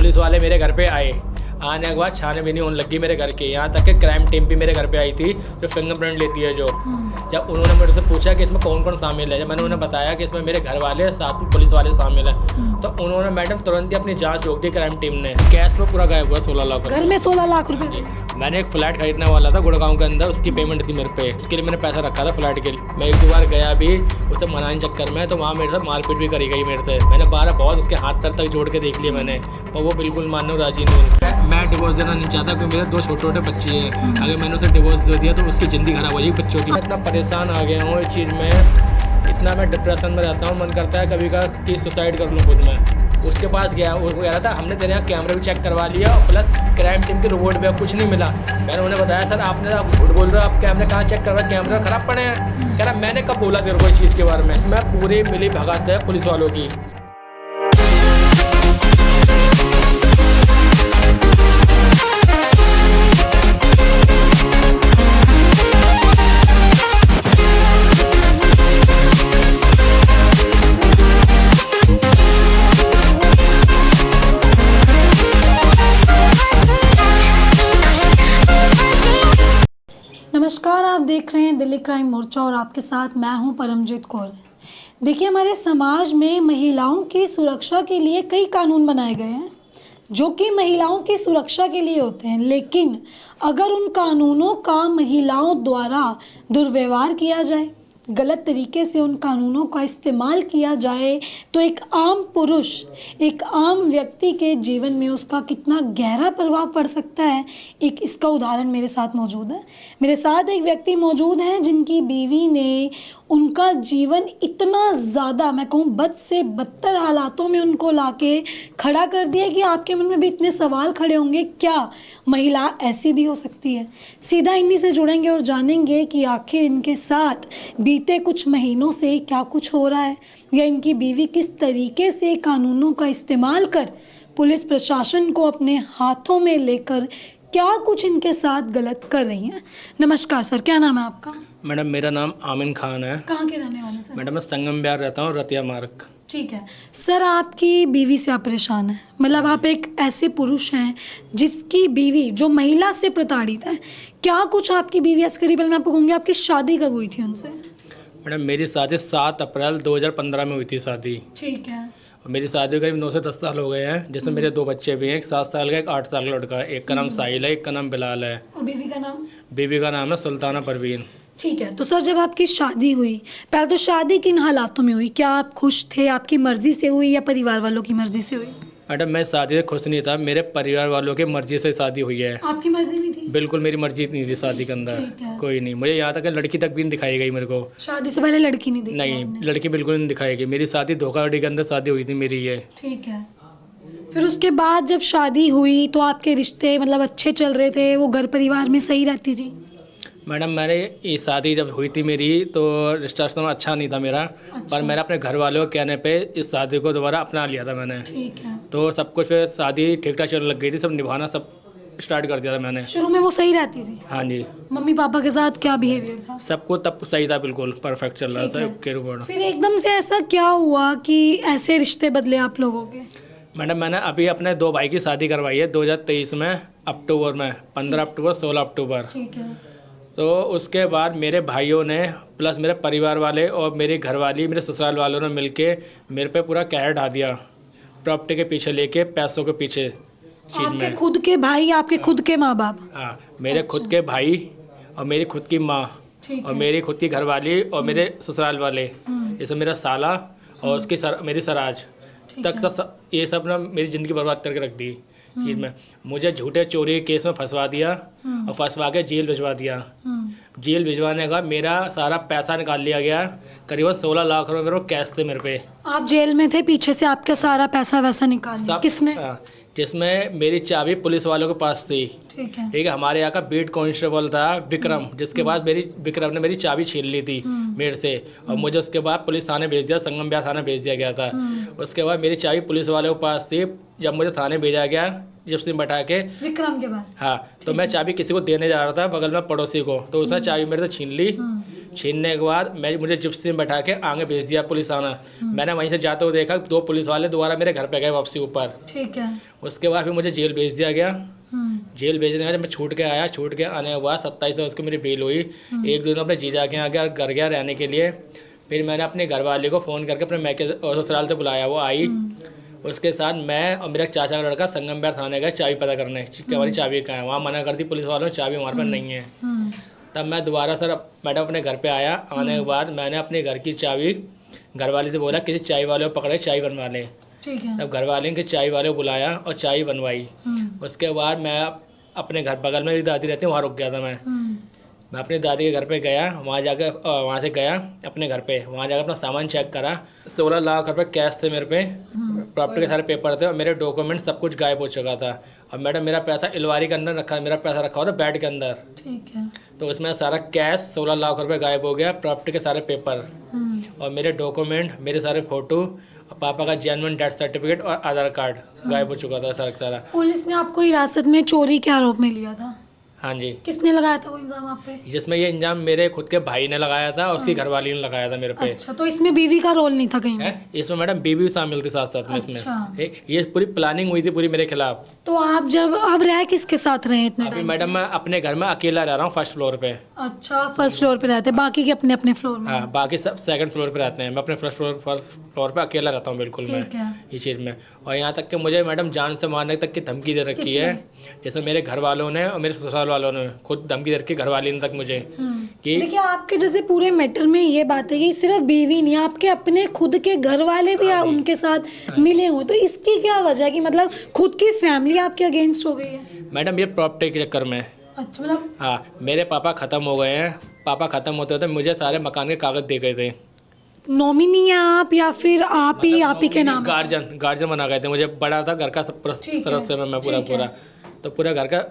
Police वाले मेरे घर पे आए। आने के बाद छानबीनी होने लगी मेरे घर के, यहाँ तक कि क्राइम टीम भी मेरे घर पे आई थी जो फिंगरप्रिंट लेती है जो। जब उन्होंने मेरे से पूछा कि इसमें कौन कौन शामिल है, जब मैंने उन्हें बताया कि इसमें मेरे घर वाले साथ में पुलिस वाले शामिल हैं, तो उन्होंने मैडम तुरंत ही अपनी जांच रोक दी क्राइम टीम ने। कैश में पूरा गायब हुआ 16 लाख घर में 16 लाख रुपए। मैंने एक फ्लैट खरीदने वाला था गुड़गांव के अंदर, उसकी पेमेंट थी मेरे पे, इसके लिए मैंने पैसा रखा था फ्लैट के लिए। मैं एक दो बार गया भी उसे मनाने चक्कर में, तो वहाँ मेरे साथ मारपीट भी करी गई मेरे से। मैंने 12 बहुत उसके हाथ पैर तक जोड़ के देख लिया मैंने, और वो बिल्कुल मानने राजी नहीं। मैं डिवोर्स देना नहीं चाहता क्योंकि मेरे 2 छोटे बच्चे हैं। अगर मैंने उसे डिवोर्स दे दिया तो उसकी ज़िंदगी खराब हो जाएगी बच्चों की। मैं इतना परेशान आ गया हूँ इस चीज़ में, इतना मैं डिप्रेशन में रहता हूँ, मन करता है कभी का कि सुसाइड कर लूँ खुद में। उसके पास गया, वो कह रहा था हमने तेरे यहाँ कैमरा भी चेक करवा लिया और प्लस क्राइम टीम के रिपोर्ट में कुछ नहीं मिला। मैंने उन्हें बताया सर आपने आप झूठ बोल रहे हो, आप कैमरे कहाँ चेक करवा, कैमरा खराब पड़े हैं। कह रहा मैंने कब बोला तेरे को इस चीज़ के बारे में। इसमें पूरी मिली भगत है पुलिस वालों की। नमस्कार, आप देख रहे हैं दिल्ली क्राइम मोर्चा और आपके साथ मैं हूं परमजीत कौर। देखिए, हमारे समाज में महिलाओं की सुरक्षा के लिए कई कानून बनाए गए हैं जो कि महिलाओं की सुरक्षा के लिए होते हैं, लेकिन अगर उन कानूनों का महिलाओं द्वारा दुर्व्यवहार किया जाए, गलत तरीके से उन कानूनों का इस्तेमाल किया जाए, तो एक आम पुरुष, एक आम व्यक्ति के जीवन में उसका कितना गहरा प्रभाव पड़ सकता है। एक इसका उदाहरण मेरे साथ मौजूद है। मेरे साथ एक व्यक्ति मौजूद हैं जिनकी बीवी ने उनका जीवन इतना ज़्यादा, मैं कहूँ बद से बदतर हालातों में उनको लाके खड़ा कर दिया कि आपके मन में भी इतने सवाल खड़े होंगे, क्या महिला ऐसी भी हो सकती है। सीधा इन्हीं से जुड़ेंगे और जानेंगे कि आखिर इनके साथ बीते कुछ महीनों से क्या कुछ हो रहा है, या इनकी बीवी किस तरीके से कानूनों का इस्तेमाल कर पुलिस प्रशासन को अपने हाथों में लेकर क्या कुछ इनके साथ गलत कर रही हैं। नमस्कार सर, क्या नाम है आपका? मैडम मेरा नाम आमिन खान है। कहाँ के रहने वाले सर? मैडम मैं संगम बिहार रहता हूँ, रतिया मार्ग। ठीक है सर, आपकी बीवी से आप परेशान हैं, मतलब आप एक ऐसे पुरुष हैं जिसकी बीवी जो महिला से प्रताड़ित है। क्या कुछ आपकी बीवी आज करीबन, मैं आपको कहूँगी आपकी शादी कब हुई थी उनसे? मैडम मेरी शादी 7 अप्रैल 2015 में हुई थी शादी। ठीक है। और मेरी शादी करीब 9 से 10 साल हो गए हैं, जिसमें मेरे 2 बच्चे भी हैं, एक 7 साल का, एक 8 साल का लड़का है। एक का नाम साहिल है, एक का नाम बिलाल है। और बीवी का नाम? बीबी का नाम है सुल्ताना परवीन। ठीक है, तो सर जब आपकी शादी हुई, पहले तो शादी किन हालातों में हुई? क्या आप खुश थे, आपकी मर्जी से हुई या परिवार वालों की मर्जी से हुई? मैडम मैं शादी से खुश नहीं था, मेरे परिवार वालों की मर्जी से शादी हुई है। आपकी मर्जी नहीं थी? बिल्कुल मेरी मर्जी नहीं थी शादी के अंदर। ठीक है। कोई नहीं, मुझे यहाँ तक लड़की तक भी नहीं दिखाई गई मेरे को। शादी से पहले लड़की नहीं देखी नहीं, आपने? लड़की बिल्कुल नहीं दिखाई गई। मेरी शादी धोखाधड़ी के अंदर शादी हुई थी मेरी ये। ठीक है। फिर उसके बाद जब शादी हुई तो आपके रिश्ते मतलब अच्छे चल रहे थे, वो घर परिवार में सही रहती थी? मैडम मेरे ये शादी जब हुई थी मेरी तो रिश्ता अच्छा नहीं था मेरा। पर मैंने अपने घर वालों के कहने पे इस शादी को दोबारा अपना लिया था मैंने। ठीक है। तो सब कुछ फिर शादी ठीक ठाक चलने लग गई थी, सब निभाना सब स्टार्ट कर दिया था मैंने। शुरू में वो सही रहती थी? हाँ जी। मम्मी पापा के साथ क्या बिहेवियर था? सब कुछ तब सही था, बिल्कुल परफेक्ट चल रहा था के रिपोर्ट। फिर एकदम से ऐसा क्या हुआ कि ऐसे रिश्ते बदले आप लोगों के? मैडम मैंने अभी अपने 2 भाई की शादी करवाई है 2023 में अक्टूबर में, 15 अक्टूबर 16 अक्टूबर। ठीक है। तो उसके बाद मेरे भाइयों ने प्लस मेरे परिवार वाले और मेरी घरवाली, मेरे ससुराल वालों ने मिलके मेरे पे पूरा कहर ढा दिया, प्रॉपर्टी के पीछे लेके, पैसों के पीछे चीज़ आपके में। खुद के भाई, आपके खुद के माँ बाप? हाँ, मेरे खुद के भाई और मेरी खुद की माँ और मेरी खुद की घरवाली और मेरे ससुराल वाले, जैसे मेरा साला और उसकी मेरी सराज तक सब, ये सब ना मेरी ज़िंदगी बर्बाद करके रख दी चीज़ में। मुझे झूठे चोरी के केस में फंसवा दिया और फंसवा के जेल भिजवा दिया। जेल भिजवाने का मेरा सारा पैसा निकाल लिया गया, करीबन 16 लाख रुपए मेरे को कैश थे मेरे पे। आप जेल में थे, पीछे से आपका सारा पैसा वैसा निकाल लिया किसने? जिसमें मेरी चाबी पुलिस वालों के पास थी। ठीक है। ठीक है, हमारे यहाँ का बीट कांस्टेबल था विक्रम, जिसके बाद विक्रम ने मेरी चाबी छीन ली थी मेरे से, और मुझे उसके बाद पुलिस थाने भेज दिया, संगम बिहार थाने भेज दिया गया था। उसके बाद मेरी चाबी पुलिस वालों के पास थी। जब मुझे थाने भेजा गया जिप्सी में बैठा के, विक्रम के पास। हाँ, तो मैं चाबी किसी को देने जा रहा था बगल में पड़ोसी को, तो उसने चाबी मेरे से छीन ली। छीनने के बाद मुझे जिप्सी में बैठा के आगे भेज दिया पुलिस थाना। मैंने वहीं से जाते हुए देखा 2 पुलिस वाले दोबारा मेरे घर पे गए वापसी ऊपर। ठीक है। उसके बाद फिर मुझे जेल भेज दिया गया। जेल भेजने के बाद मैं छूट के आया। छूट के आने के बाद 27 अगस्त को मेरी बेल हुई। एक दिन अपने जीजा के यहाँ गया, घर गया रहने के लिए। फिर मैंने अपने घरवाले को फ़ोन करके अपने मैके ससुराल से बुलाया, वो आई। उसके साथ मैं और मेरा चाचा का लड़का संगम बिहार थाने गए चाबी पता करने कि हमारी चाबी कहाँ है। वहाँ मना कर दी पुलिस वालों ने, चाबी हमारे पास नहीं है। तब मैं दोबारा सर मैडम अपने घर पे आया। आने के बाद मैंने अपने घर की चाबी घरवाले से बोला किसी चाय वाले को पकड़े, चाय बनवा ले। ठीक है। तब घरवाले के चाय वाले को बुलाया और चाय बनवाई। उसके बाद मैं अपने घर बगल में मेरी दादी रहती है, वहाँ रुक गया था मैं अपनी दादी के घर पे गया। वहाँ से गया अपने घर पे। वहाँ जाकर अपना सामान चेक करा। 16 लाख रुपए कैश थे मेरे पे, प्रॉपर्टी के सारे पेपर थे और मेरे डॉक्यूमेंट सब कुछ गायब हो चुका था। अब मैडम मेरा पैसा अलमारी के अंदर रखा, मेरा पैसा रखा हुआ था बेड के अंदर। ठीक है। तो उसमें सारा कैश 16 लाख रुपए गायब हो गया, प्रॉपर्टी के सारे पेपर और मेरे डॉक्यूमेंट, मेरे सारे फ़ोटो और पापा का जेन्युइन डेथ सर्टिफिकेट और आधार कार्ड गायब हो चुका था सारा। पुलिस ने आपको हिरासत में चोरी के आरोप में लिया था। हाँ जी। किसने लगाया था वो इल्जाम आप पे? जिसमें ये इंजाम मेरे खुद के भाई ने लगाया था और उसकी घरवाली ने लगाया था मेरे पे। अच्छा, तो इसमें बीवी का रोल नहीं था कहीं में? इसमें मैडम बीवी भी शामिल थी साथ साथ में। अच्छा। इसमें ये पूरी प्लानिंग हुई थी पूरी मेरे खिलाफ। तो आप जब अब रह किसके साथ रहे इतने अभी टाइम? मैडम मैं अपने घर में अकेला रह रहा हूँ फर्स्ट फ्लोर पे। अच्छा, फर्स्ट फ्लोर पे रहते हैं, बाकी के अपने अपने फ्लोर में? हाँ, बाकी सब सेकंड फ्लोर पे रहते हैं। मैं अपने फर्स्ट फ्लोर पे अकेला रहता हूँ बिल्कुल मैं ठीक है। इस चीज़ में। और यहाँ तक कि मुझे मैडम जान से मारने तक की धमकी दे रखी है। जैसे मेरे घर वालों ने और मेरे ससुराल वालों ने खुद धमकी दे रखी, घरवाली ने तक मुझे कि देखिए, आपके जैसे पूरे मैटर में ये बात है कि सिर्फ बीवी नहीं, आपके अपने खुद के घर वाले भी उनके साथ मिले हुए, तो इसकी क्या वजह है कि मतलब खुद की फैमिली आपके अगेंस्ट हो गई है? मैडम ये प्रॉपर्टी के चक्कर में। अच्छा, मतलब हाँ, मेरे पापा ख़त्म हो गए हैं। पापा ख़त्म होते होते मुझे सारे मकान के कागज़ दे गए थे। नॉमिनी है आप या फिर आप ही के नाम? गार्जियन बना गए थे। मुझे बड़ा था घर का सदस्य मैं पूरा तो पूरा घर का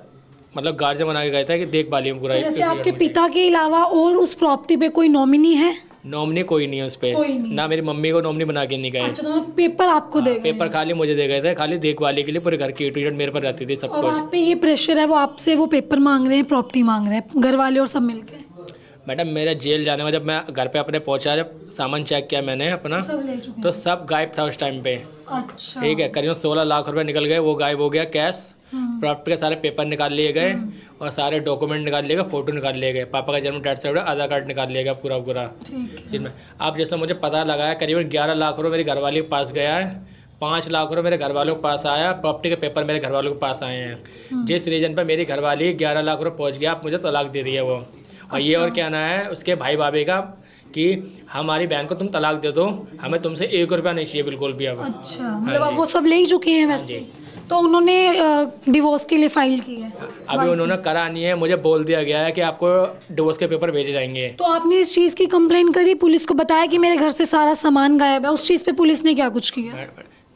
मतलब गार्जियन बना के गए थे कि देखभाली पूरा। तो जैसे आपके पिता के अलावा और उस प्रॉपर्टी पे कोई नॉमिनी है? नॉमिनी कोई नहीं है उस पे, ना मेरी मम्मी को नॉमिनी बना के नहीं गए। अच्छा, तो पेपर आपको दे गए? पेपर खाली मुझे दे गए थे, खाली देखभाली के लिए पूरे घर की A to Z मेरे पर रहती थी सब और कुछ। आप पे ये प्रेशर है, वो आपसे वो पेपर मांग रहे हैं, प्रॉपर्टी मांग रहे हैं, घर वाले और सब मिलके? मैडम मेरा जेल जाने में जब मैं घर पे अपने पहुंचा, जब सामान चेक किया मैंने अपना, सब ले चुके हैं? तो सब गायब था उस टाइम पे। अच्छा। ठीक है, करीबन 16 लाख रुपए निकल गए, वो गायब हो गया कैश। प्रॉपर्टी के सारे पेपर निकाल लिए गए और सारे डॉक्यूमेंट निकाल लिए गए, फोटो निकाल लिए गए, पापा का जन्म डेथ सर्टिफिकेट, आधार कार्ड निकाल लिया गया पूरा जिनमें। अब जैसे मुझे पता लगा है करीबन 11 लाख रुपये मेरी घरवाली के पास गया है, 5 लाख रुपये मेरे घर वालों के पास आया, प्रॉपर्टी के पेपर मेरे घर वालों के पास आए हैं। जिस रीजन पर मेरी घरवाली 11 लाख रुपये पहुँच गया, आप मुझे तलाक दे रही है वो। और ये और कहना है उसके भाई भाभी का कि हमारी बहन को तुम तलाक दे दो, हमें तुमसे 1 रुपया नहीं चाहिए बिल्कुल भी अब। अच्छा, मतलब अब वो सब ले ही चुके हैं वैसे? तो उन्होंने डिवोर्स के लिए फाइल की है? अभी उन्होंने करा नहीं है, मुझे बोल दिया गया है कि आपको डिवोर्स के पेपर भेजे जाएंगे। तो आपने इस चीज़ की कंप्लेन करी, पुलिस को बताया कि मेरे घर से सारा सामान गायब है, उस चीज़ पे पुलिस ने क्या कुछ किया?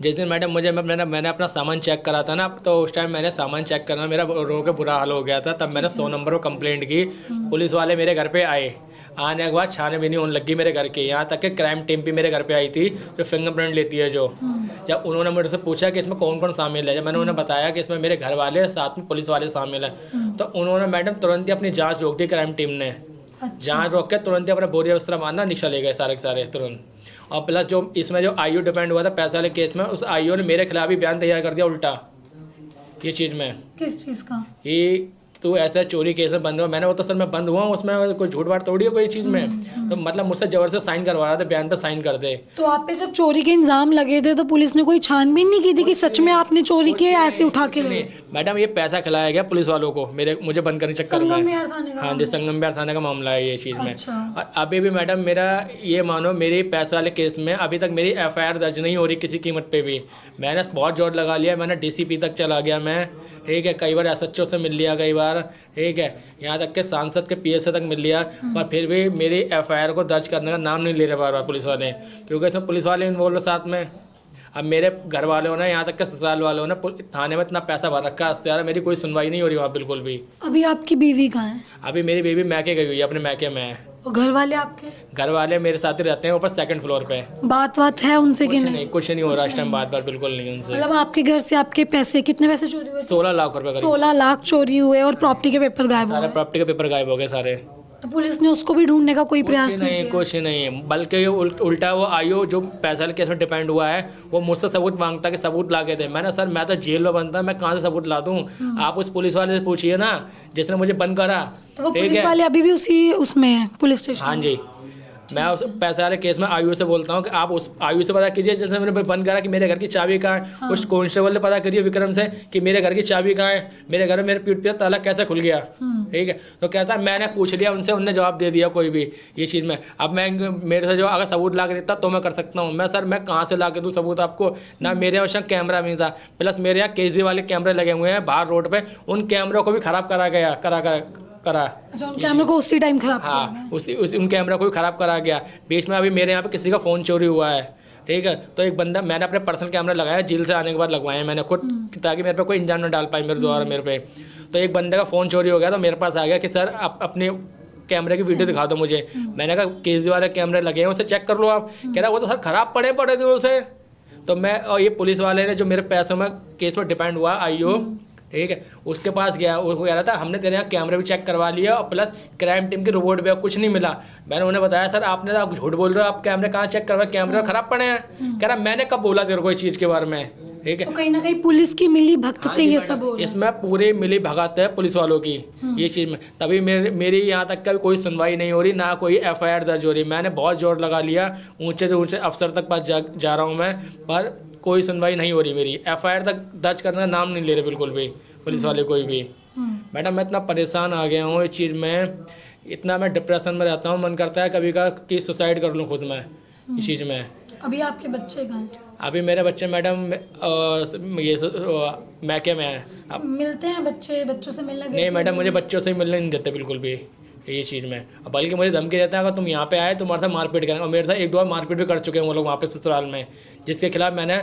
जिस दिन मैडम मैंने अपना सामान चेक करा था ना, तो उस टाइम मैंने सामान चेक करना मेरा रो के बुरा हाल हो गया था। तब मैंने 100 नंबर पर कंप्लेंट की। पुलिस वाले मेरे घर पे आए, आने के बाद छानबीनी होने लगी मेरे घर के। यहाँ तक कि क्राइम टीम भी मेरे घर पे आई थी जो फिंगरप्रिंट लेती है जो। जब उन्होंने मुझसे पूछा कि इसमें कौन कौन शामिल है, जब मैंने उन्हें बताया कि इसमें मेरे घर वाले साथ में पुलिस वाले शामिल हैं, तो उन्होंने मैडम तुरंत ही अपनी जाँच रोक दी। क्राइम टीम ने जाँच रोक के तुरंत ही अपना बोरी वस्त्र मारना निशा ले गए सारे के सारे तुरंत। और प्लस जो इसमें जो आईओ डिपेंड हुआ था पैसे वाले केस में, उस आईओ ने मेरे खिलाफ ही बयान तैयार कर दिया उल्टा ये चीज़ में। किस चीज़ का? कि तू ऐसा चोरी केस में बंद हुआ। मैंने वो तो सर मैं बंद हुआ हूँ, उसमें कोई झूठ बात थोड़ी है कोई चीज़ में। तो मतलब मुझसे ज़बरदस्त साइन करवा रहा था, बयान पर साइन कर दे। तो आप पे जब चोरी के इंजाम लगे थे तो पुलिस ने कोई छानबीन नहीं की थी कि सच में आपने चोरी किया, ऐसे उठा के ले? मैडम ये पैसा खिलाया गया पुलिस वालों को मुझे बंद करने चक्कर में। हाँ जी, संगम बिहार थाने का मामला है ये चीज़ में। और अभी भी मैडम मेरा ये मानो मेरी पैसे वाले केस में अभी तक मेरी FIR दर्ज नहीं हो रही किसी कीमत पे भी। मैंने बहुत जोर लगा लिया, मैंने DCP तक चला गया मैं, ठीक है, कई बार SHO से मिल लिया, कई बार, ठीक है, यहाँ तक के सांसद के PSA तक मिल लिया, पर फिर भी मेरी FIR को दर्ज करने का नाम नहीं ले रहे बार पुलिस वाले, क्योंकि इसमें पुलिस वाले इन्वॉल्व साथ में। अब मेरे घर वालों ने, यहाँ तक के ससुराल वालों ने थाने में इतना पैसा भर रखा है, इससे यार मेरी कोई सुनवाई नहीं हो रही वहाँ बिल्कुल भी। अभी आपकी बीवी कहाँ है? अभी मेरी बीवी मैके गई हुई है, अपने मैके में है। और घर वाले आपके? घर वाले मेरे साथ ही रहते हैं ऊपर सेकंड फ्लोर पे। बात है उनसे कि नहीं? कुछ नहीं हो रहा इस टाइम, बात बिल्कुल नहीं उनसे। मतलब आपके घर से आपके पैसे, कितने पैसे चोरी हुए? 16 लाख रुपए करीब। 16 लाख चोरी हुए और प्रॉपर्टी के पेपर गायब हो सारे गए। प्रॉपर्टी के पेपर गायब हो गए सारे। तो पुलिस ने उसको भी ढूंढने का कोई प्रयास नहीं किया? कुछ नहीं, बल्कि ये उल्टा वो आयो जो पैसा के केस में डिपेंड हुआ है वो मुझसे सबूत मांगता कि सबूत ला के दे। मैंने सर मैं तो जेल में बनता, मैं कहाँ से सबूत ला दूँ? आप उस पुलिस वाले से पूछिए ना जिसने मुझे बंद करा। तो वो पुलिस वाले अभी भी उसी उसमें है, पुलिस स्टेशन? हाँ जी, मैं उस पैसे वाले केस में आयु से बोलता हूँ कि आप उस आयु से पता कीजिए जिसने मैंने बंद करा कि मेरे घर की चाबी कहाँ है। हाँ। उस कांस्टेबल से पता करिए विक्रम से कि मेरे घर की चाबी कहाँ है, मेरे घर में मेरे पीठ पे ताला कैसे खुल गया। ठीक है, तो कहता है मैंने पूछ लिया उनसे, उनने जवाब दे दिया कोई भी ये चीज़ में। अब मैं मेरे से जो अगर सबूत ला के देता तो मैं कर सकता हूँ। मैं सर मैं कहाँ से ला के दूँ सबूत आपको? ना मेरे यहाँ कैमरा नहीं था, प्लस मेरे यहाँ केजरीवाल वाले कैमरे लगे हुए हैं बाहर रोड पे, उन कैमरों को भी खराब करा गया करा। अच्छा, उन कैमरे को उसी टाइम खराब किया हाँ, गया? उस उन कैमरा को भी ख़राब करा गया। बीच में अभी मेरे यहाँ पे किसी का फ़ोन चोरी हुआ है। ठीक है, तो एक बंदा, मैंने अपने पर्सनल कैमरा लगाया, जेल से आने के बाद लगवाए हैं मैंने खुद, ताकि मेरे पे कोई इंजाम न डाल पाए मेरे द्वारा मेरे पे। तो एक बंदे का फ़ोन चोरी हो गया तो मेरे पास आ गया कि सर आप अपने कैमरे की वीडियो दिखा दो मुझे। मैंने कहा केजरीवाल वाले कैमरे लगे हैं उसे चेक कर लो आप। कह रहा वो तो सर ख़राब पड़े दिनों से। तो मैं और ये पुलिस वाले ने जो मेरे पैसों में केस में डिपेंड हुआ आईओ, ठीक है, उसके पास गया। वो कह रहा था हमने तेरे यहाँ कैमरे भी चेक करवा लिया और प्लस क्राइम टीम की रिपोर्ट भी, कुछ नहीं मिला। मैंने उन्हें बताया सर आपने तो आप झूठ बोल रहे हो, आप कैमरे कहाँ चेक करवाए, कैमरे खराब पड़े हैं। कह रहा मैंने कब बोला तेरे को इस चीज़ के बारे में। ठीक है, तो कहीं ना कहीं पुलिस की मिली भगत से ये सब हो रहा है। इसमें पूरी मिली भगत है पुलिस वालों की ये चीज़ में। तभी मेरी यहाँ तक का कोई सुनवाई नहीं हो रही, ना कोई एफआईआर दर्ज हो रही। मैंने बहुत जोर लगा लिया, ऊंचे से ऊंचे अफसर तक पास जा रहा हूँ मैं, पर कोई सुनवाई नहीं हो रही मेरी। एफआईआर तक दर्ज करने का नाम नहीं ले रहे बिल्कुल भी पुलिस वाले कोई भी। मैडम मैं इतना परेशान आ गया हूँ इस चीज़ में, इतना मैं डिप्रेशन में रहता हूँ, मन करता है कभी का कि सुसाइड कर लूँ खुद मैं इस चीज़ में। अभी आपके बच्चे कहाँ हैं? अभी मेरे बच्चे मैडम मैके में हैं। अब मिलते हैं बच्चे, बच्चों से मिलने गए नहीं थे? मैडम, मुझे बच्चों से मिलने नहीं देते बिल्कुल भी ये चीज़ में। बल्कि मुझे धमकी देते हैं अगर तुम यहाँ पे आए तुम्हारे साथ मारपीट करेंगे। और मेरे साथ एक दो बार मारपीट भी कर चुके हैं वो लोग वहाँ पे ससुराल में, जिसके खिलाफ मैंने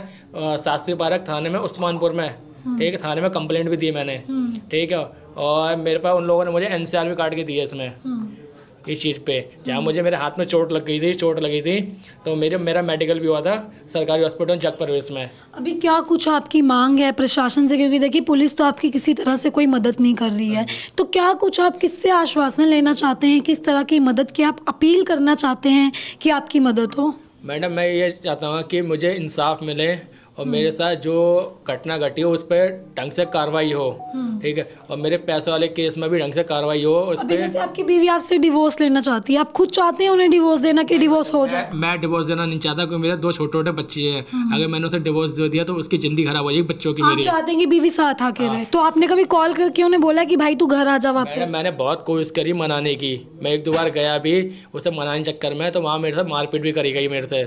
शास्त्री पार्क थाने में उस्मानपुर में, ठीक है, थाने में कंप्लेंट भी दी मैंने। ठीक है, और मेरे पास उन लोगों ने मुझे एनसीआर भी काट के दी है इसमें इस चीज़ पे। जहाँ मुझे मेरे हाथ में चोट लगी थी तो मेरा मेडिकल भी हुआ था सरकारी हॉस्पिटल जग परवेश में। अभी क्या कुछ आपकी मांग है प्रशासन से? क्योंकि देखिए पुलिस तो आपकी किसी तरह से कोई मदद नहीं कर रही है, तो क्या कुछ आप किससे आश्वासन लेना चाहते हैं? किस तरह की मदद की आप अपील करना चाहते हैं कि आपकी मदद हो? मैडम मैं ये चाहता हूँ कि मुझे इंसाफ मिले और मेरे साथ जो घटना घटी हो उस पर ढंग से कार्रवाई हो। ठीक है, और मेरे पैसे वाले केस में भी ढंग से कार्रवाई हो उस अभी पर। जैसे आपकी बीवी आपसे डिवोर्स लेना चाहती है, आप खुद चाहते हैं उन्हें डिवोर्स देना कि डिवोर्स हो जाए? मैं डिवोर्स देना नहीं चाहता क्योंकि मेरे 2 छोटे बच्चे हैं। अगर मैंने उसे डिवोर्स दे दिया तो उसकी ज़िंदगी खराब हो जाएगी बच्चों की आप मेरी। चाहते हैं कि बीवी साथ आके रहे, तो आपने कभी कॉल करके उन्हें बोला कि भाई तू घर आ जा वापस? मैडम मैंने बहुत कोशिश करी मनाने की, मैं 1-2 बार गया भी उसे मनाने चक्कर में, तो वहाँ मेरे साथ मारपीट भी करी गई मेरे से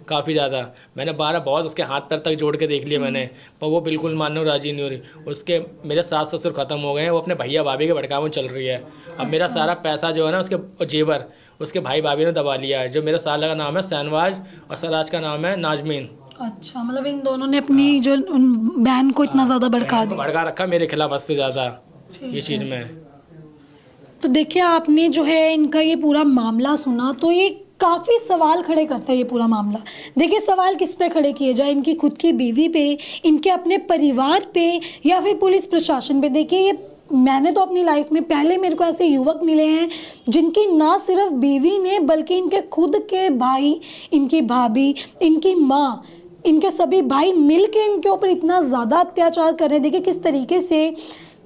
काफ़ी ज़्यादा। मैंने बहुत उसके हाथ पैर तक जोड़ के देख लिया मैंने, पर वो बिल्कुल मानने राजी नहीं हो रही। उसके मेरे सास ससुर ख़त्म हो गए हैं, वो अपने भैया भाभी के भड़काव में चल रही है। अब मेरा सारा पैसा जो है ना उसके जेवर उसके भाई भाभी ने दबा लिया है। जो मेरे साला का नाम है शहनवाज और सराज का नाम है नाजमीन। अच्छा, मतलब इन दोनों ने अपनी जो उन बहन को इतना ज़्यादा भड़का दिया? भड़का रखा मेरे खिलाफ हद से ज़्यादा ये चीज़ में। तो देखिए आपने जो है इनका ये पूरा मामला सुना तो ये काफ़ी सवाल खड़े करता है ये पूरा मामला। देखिए सवाल किस पे खड़े किए जाए, इनकी खुद की बीवी पे, इनके अपने परिवार पे, या फिर पुलिस प्रशासन पे। देखिए ये मैंने तो अपनी लाइफ में पहले मेरे को ऐसे युवक मिले हैं जिनकी ना सिर्फ बीवी ने बल्कि इनके खुद के भाई, इनकी भाभी, इनकी माँ, इनके सभी भाई मिल के इनके ऊपर इतना ज़्यादा अत्याचार कर रहे हैं। देखिए किस तरीके से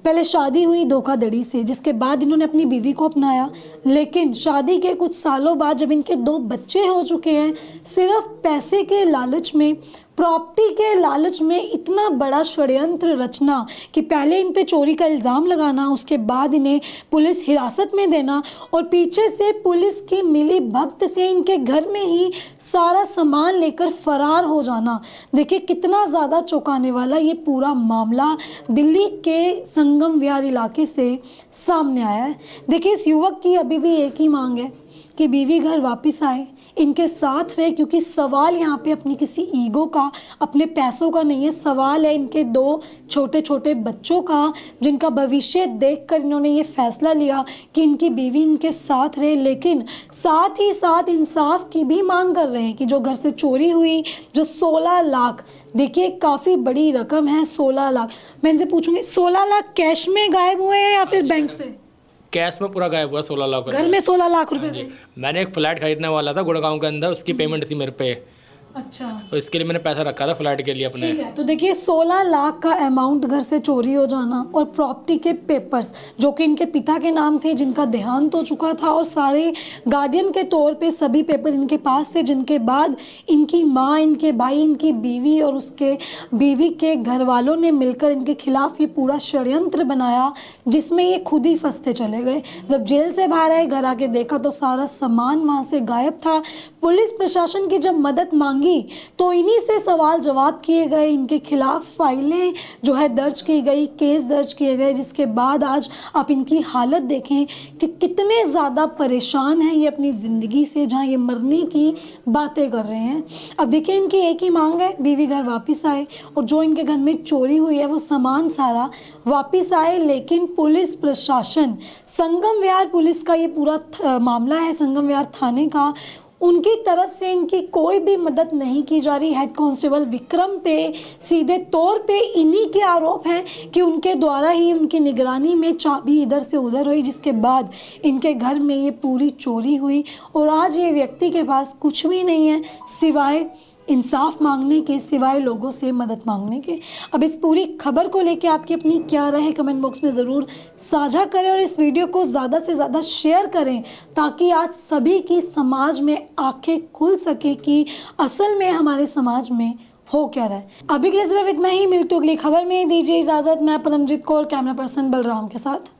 पहले शादी हुई धोखाधड़ी से, जिसके बाद इन्होंने अपनी बीवी को अपनाया, लेकिन शादी के कुछ सालों बाद जब इनके 2 बच्चे हो चुके हैं, सिर्फ पैसे के लालच में, प्रॉपर्टी के लालच में इतना बड़ा षड्यंत्र रचना कि पहले इन पे चोरी का इल्ज़ाम लगाना, उसके बाद इन्हें पुलिस हिरासत में देना और पीछे से पुलिस की मिली भगत से इनके घर में ही सारा सामान लेकर फरार हो जाना। देखिए कितना ज़्यादा चौंकाने वाला ये पूरा मामला दिल्ली के संगम विहार इलाके से सामने आया है। देखिए इस युवक की अभी भी एक ही मांग है कि बीवी घर वापस आए, इनके साथ रहे, क्योंकि सवाल यहाँ पे अपनी किसी ईगो का, अपने पैसों का नहीं है, सवाल है इनके 2 छोटे छोटे बच्चों का, जिनका भविष्य देखकर इन्होंने ये फैसला लिया कि इनकी बीवी इनके साथ रहे। लेकिन साथ ही साथ इंसाफ की भी मांग कर रहे हैं कि जो घर से चोरी हुई, जो 16 लाख, देखिए काफ़ी बड़ी रकम है 16 लाख। मैं इनसे पूछूंगी 16 लाख कैश में गायब हुए हैं या फिर बैंक से? कैश में पूरा गायब हुआ 16 लाख घर में 16 लाख रुपए थे। मैंने एक फ्लैट खरीदने वाला था गुड़गांव के अंदर, उसकी पेमेंट थी मेरे पे, अच्छा, तो इसके लिए मैंने पैसा रखा था फ्लैट के लिए अपने। ठीक है। तो देखिए 16 लाख का अमाउंट घर से चोरी हो जाना और प्रॉपर्टी के पेपर्स जो कि इनके पिता के नाम थे, जिनका देहांत हो चुका था, और सारे गार्डियन के तौर पे सभी पेपर इनके पास थे, जिनके बाद इनकी माँ, इनके भाई, इनकी बीवी और उसके बीवी के घर वालों ने मिलकर इनके खिलाफ ये पूरा षड्यंत्र बनाया, जिसमें ये खुद ही फंसते चले गए। जब जेल से बाहर आए, घर आके देखा तो सारा सामान वहाँ से गायब था। पुलिस प्रशासन की जब मदद मांगी तो इन्हीं से सवाल जवाब किए गए, इनके खिलाफ फाइलें जो है दर्ज की गई, केस दर्ज किए गए, जिसके बाद आज आप इनकी हालत देखें कि कितने ज़्यादा परेशान हैं ये अपनी ज़िंदगी से, जहाँ ये मरने की बातें कर रहे हैं। अब देखिए इनकी एक ही मांग है, बीवी घर वापस आए और जो इनके घर में चोरी हुई है वो सामान सारा वापस आए। लेकिन पुलिस प्रशासन, संगम विहार पुलिस का ये पूरा मामला है, संगम विहार थाने का, उनकी तरफ से इनकी कोई भी मदद नहीं की जा रही। हेड कांस्टेबल विक्रम पे सीधे तौर पे इन्हीं के आरोप हैं कि उनके द्वारा ही उनकी निगरानी में चाबी इधर से उधर हुई, जिसके बाद इनके घर में ये पूरी चोरी हुई। और आज ये व्यक्ति के पास कुछ भी नहीं है सिवाय इंसाफ मांगने के, सिवाय लोगों से मदद मांगने के। अब इस पूरी खबर को लेके आपकी अपनी क्या राय है, कमेंट बॉक्स में ज़रूर साझा करें और इस वीडियो को ज़्यादा से ज़्यादा शेयर करें, ताकि आज सभी की समाज में आंखें खुल सके कि असल में हमारे समाज में हो क्या रहा है। अभी के लिए सिर्फ इतना ही, मिलती अगली खबर में, दीजिए इजाज़त। मैं परमजीत कौर, कैमरा पर्सन बलराम के साथ।